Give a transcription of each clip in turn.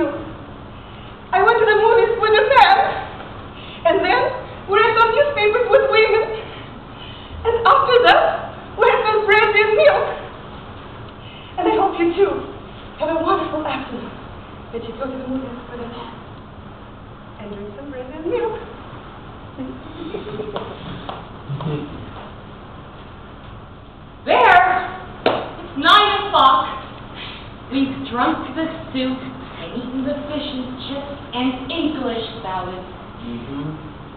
milk. I went to the movies with a fan. And then we read some newspapers with women. And after that, we had some bread and milk. And I hope you too have a wonderful afternoon. That you go to the movies with a fan. And drink some bread and milk. There! It's 9 o'clock. We've drunk the soup and eaten the fish and chips and English salad.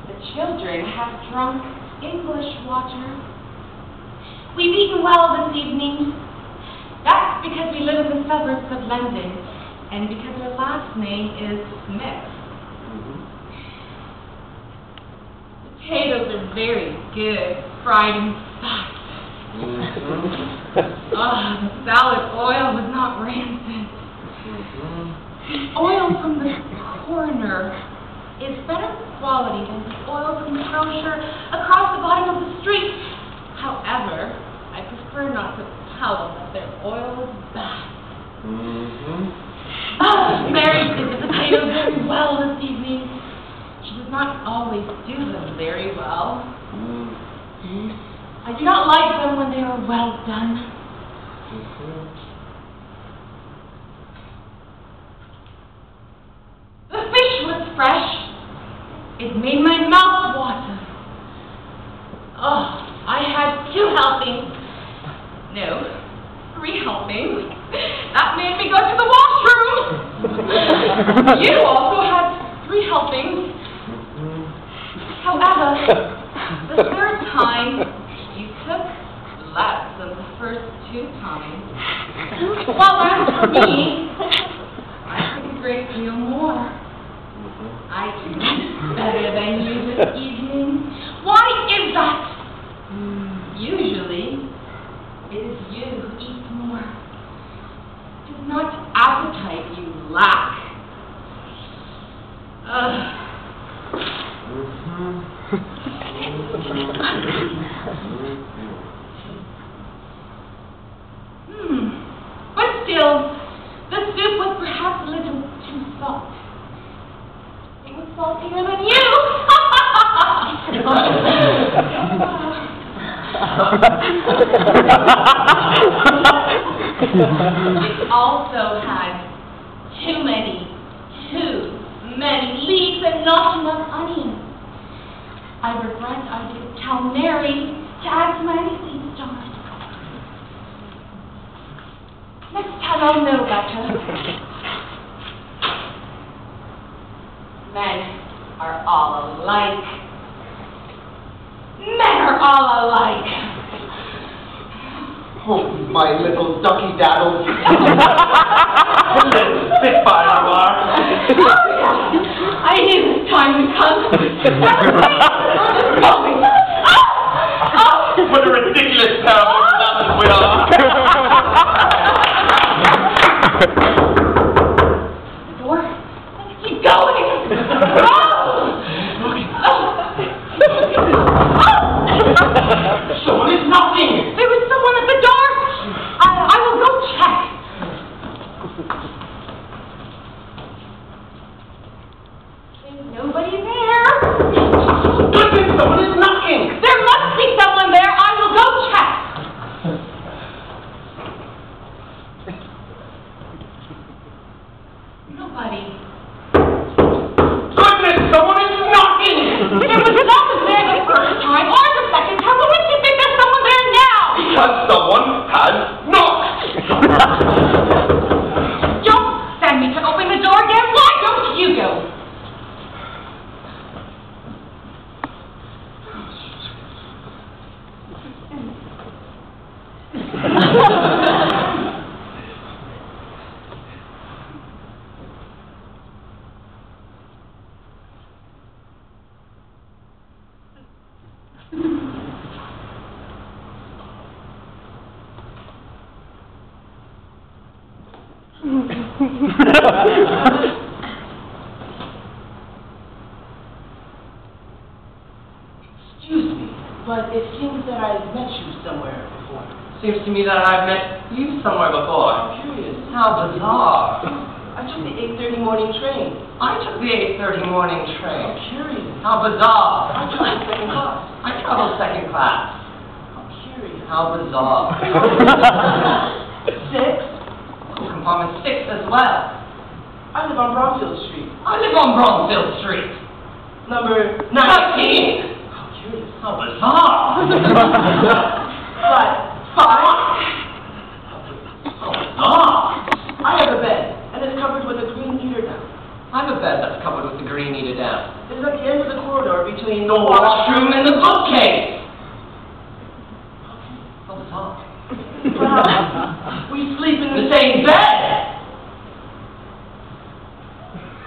The children have drunk English water. We've eaten well this evening. That's because we live in the suburbs of London and because our last name is Smith. Potatoes are very good, fried and fat. The salad oil was not rancid. The oil from the coroner is better quality than the oil from the grocer across the bottom of the street. However, I prefer not to tell them that their oil is bad. Mary did the potatoes very well this evening. She does not always do them very well. I do not like them when they are well done. The fish was fresh. It made my mouth water. I had 2 helpings. No, 3 helpings. That made me go to the washroom. You also had 3 helpings. However, the 3rd time, you took less than the first 2 times. Well, as for me, I took a great deal more. I eat better than you this evening. Why is that? Usually, it is you who eats more. It is not appetite you lack. But still, the soup was perhaps a little too salt. It was saltier than you. It also had too many leeks and not enough onions. I regret I didn't tell Mary to add some aniseed stars. Next time I'll know better. Men are all alike. Men are all alike. Oh, my little ducky daddles. Spitfire you are. I knew this time would come. What a ridiculous pair of nuts we are. The door. Let's keep going. So it is nothing. There was someone at the door. I will go check. There's nobody there. Goodness, someone is knocking. There must be someone there. I will go check. Nobody. Goodness, someone is knocking. There was no one there the first time or the second time. But when do you think there's someone there now? Because someone has knocked. Don't send me to open the door again. Why don't you go? Excuse me, but it seems that I've met you somewhere before. Seems to me that I've met you somewhere before. I'm curious. How bizarre. I I took the 8:30 morning train. I took the 8:30 morning train. How curious. How bizarre. I traveled second class. I traveled second class. How curious. How bizarre. 6. Compartment 6 as well. I live on Bromfield Street. I live on Bromfield Street. Number 19. How curious. How bizarre. 5. How bizarre. I have a bed, and it's covered with a green eater down. I have a bed that's covered with the green eater down. It is at the end of the corridor between The washroom and the bookcase. How bizarre. Perhaps we sleep in The same bed.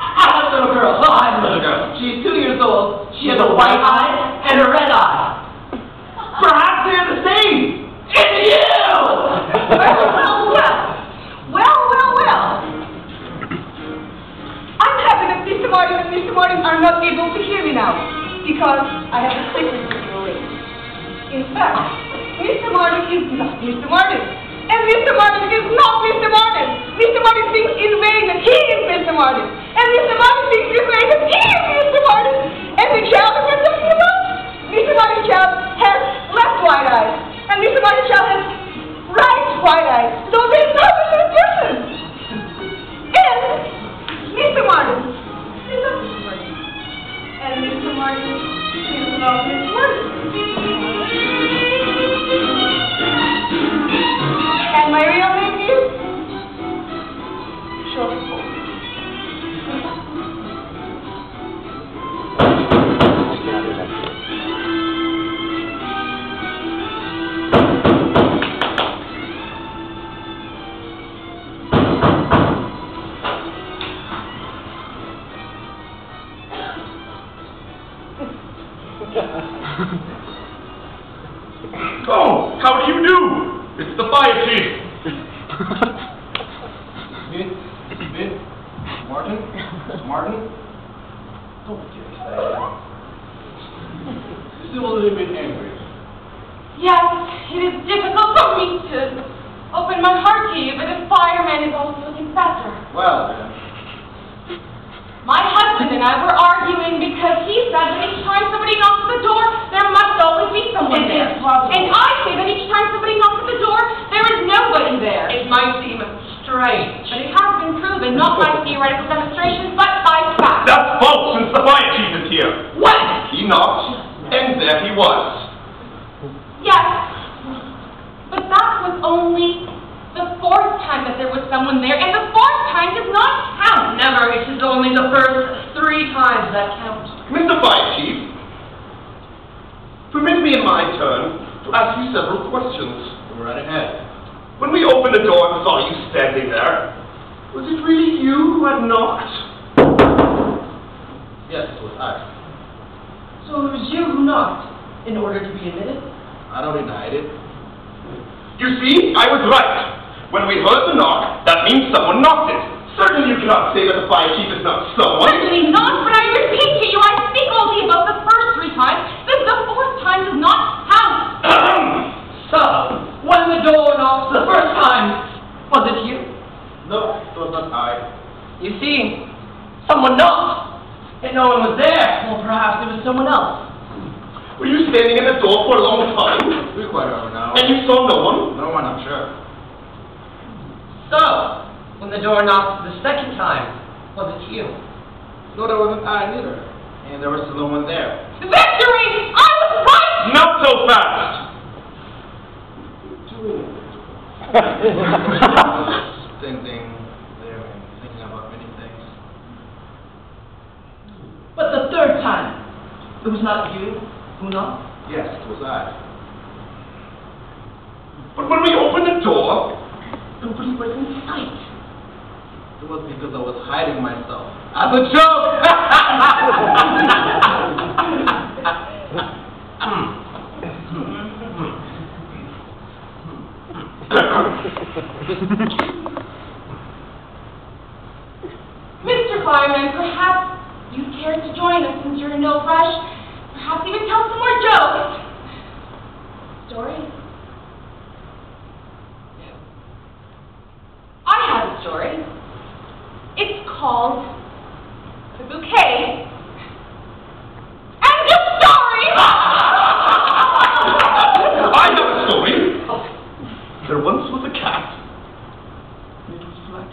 I have a little girl. Oh, I have a little girl. She's 2 years old. She has a white eye and a red eye. Perhaps they're the same. It's you! Well. I'm happy that Mr. Martin and Mr. Martin are not able to hear me now, because I have a secret to give away. In fact, Mr. Martin is not Mr. Martin, and Mr. Martin is not Mr. Martin. Mr. Martin thinks in vain that he is Mr. Martin, and Mr. Martin thinks in vain that he is Mr. Martin. And the child that we're talking about, Mr. Martin's child has left white eyes, and Mr. Martin's child has right white eyes, so there's not a little difference. And Mr. Martin is not Mr. Martin, and Mr. Martin is not Mr. Martin. And my real name is Short Form. Oh, how do you do? It's the fire chief. Martin? Don't get excited. Still a little bit angry. Yes, it is difficult for me to open my heart to you, but the fireman is also a confessor. Well, then. My husband and I were arguing because he said that each time somebody knocks at the door, there must always be someone It there. is possible. And I say that each time somebody knocks at the door, there is nobody there. It might seem strange. But it has been proven, not by theoretical demonstrations, but by fact. That's false since the fire chief is here. What? He knocked, and there he was. Yes, but that was only the 4th time that there was someone there, and the 4th time does not count. Never. It is only the first 3 times that count. Mr. Fire Chief, permit me in my turn to ask you several questions. Go right ahead. When we opened the door and saw you standing there, was it really you who had knocked? Yes, it was I. So it was you who knocked in order to be admitted? I don't deny it. You see, I was right. When we heard the knock, that means someone knocked it. Certainly you cannot say that the fire chief is not someone. Certainly not, but I repeat to you, I speak only about the first 3 times, that the 4th time does not count. So, when the door knocks the first time, was it you? No, it was not I. You see, someone knocked, and no one was there. Well, perhaps it was someone else. Were you standing at the door for a long time? We quite remember now. And you saw no one? No one, I'm sure. So, when the door knocked the 2nd time, was it you? No, that wasn't I neither. And there was still no one there. Victory! I was right! Not so fast! Standing there and thinking about many things. But the 3rd time, it was not you who knocked? Yes, it was I. But when we opened the door, Nobody was in sight. It was because I was hiding myself. As a joke! Mr. Fireman, perhaps you'd care to join us since you're in no rush. Perhaps even tell some more jokes. Stories? I have a story. It's called The Bouquet. And the story! I have a story. There once was a cat. It was flat.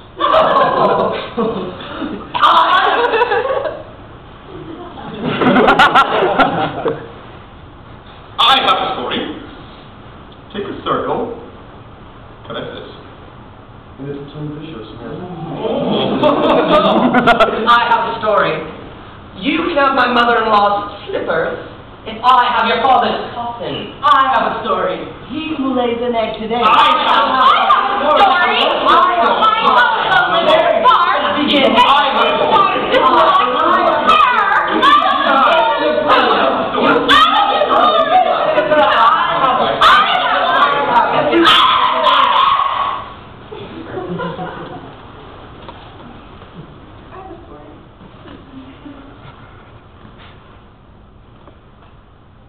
I have a story. Take a circle. Connect this. And it's between vicious. I have a story. You can have my mother-in-law's slippers if I have your father's coffin. I have a story. He who lays an egg today. I have a story!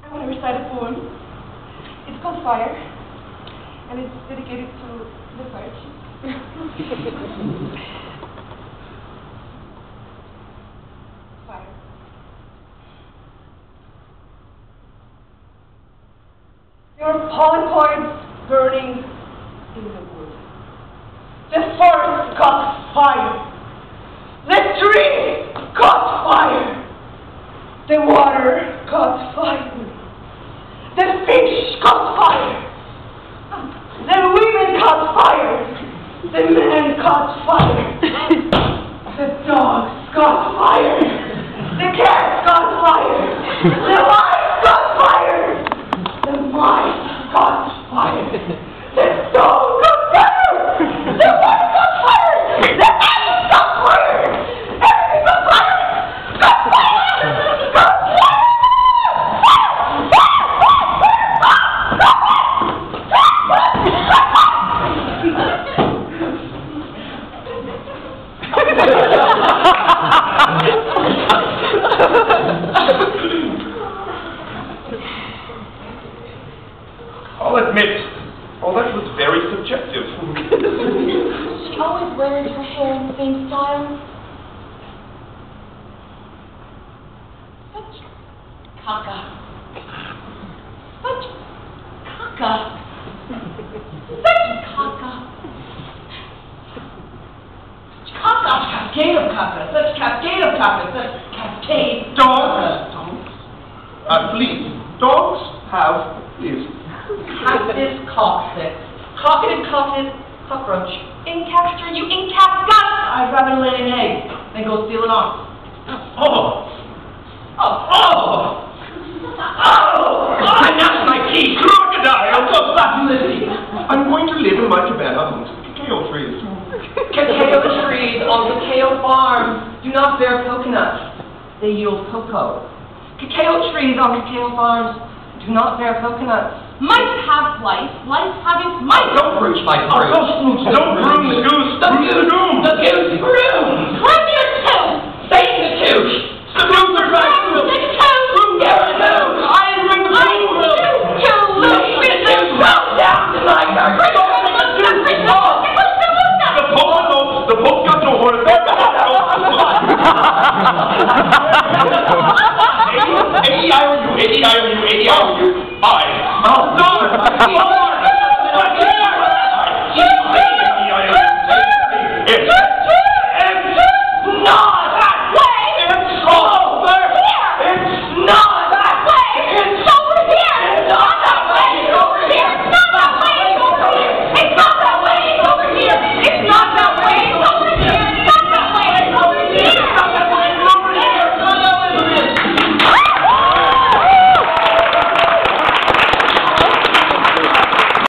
I want to recite a poem. It's called Fire, and it's dedicated to the fire chief. Fire. There are pollen cords burning in the wood. The forest caught fire. The tree caught fire. The water caught fire. The fish caught fire. The women caught fire. The men caught fire. The dogs caught fire. The cats caught fire. The mice caught fire. The mice caught fire. The stone caught fire. The water caught fire. The ice caught fire. Everything caught fire. Caught fire. Caught fire. I'll admit, all that was very subjective. She always wears her hair in the same style. Such caca. Such caca. Such caca. Such cascade of caca. Such cascade of caca. Such cascade. Dogs. Please. Dogs have fleas. Cactus cockpit. Cockpit, cockroach. Incapture, you incapscut! I'd rather lay an egg than go steal it off. Oh! I gnashed my teeth. Crocodile! So fabulous. I'm going to live in my cabana amongst the cacao trees. Cacao trees on cacao farms do not bear coconuts. They yield cocoa. Cacao trees on cacao farms do not bear coconuts. Mice have life, life having mice. Don't preach my fruit. Don't groom the goose, groom the goose. The goose grooms.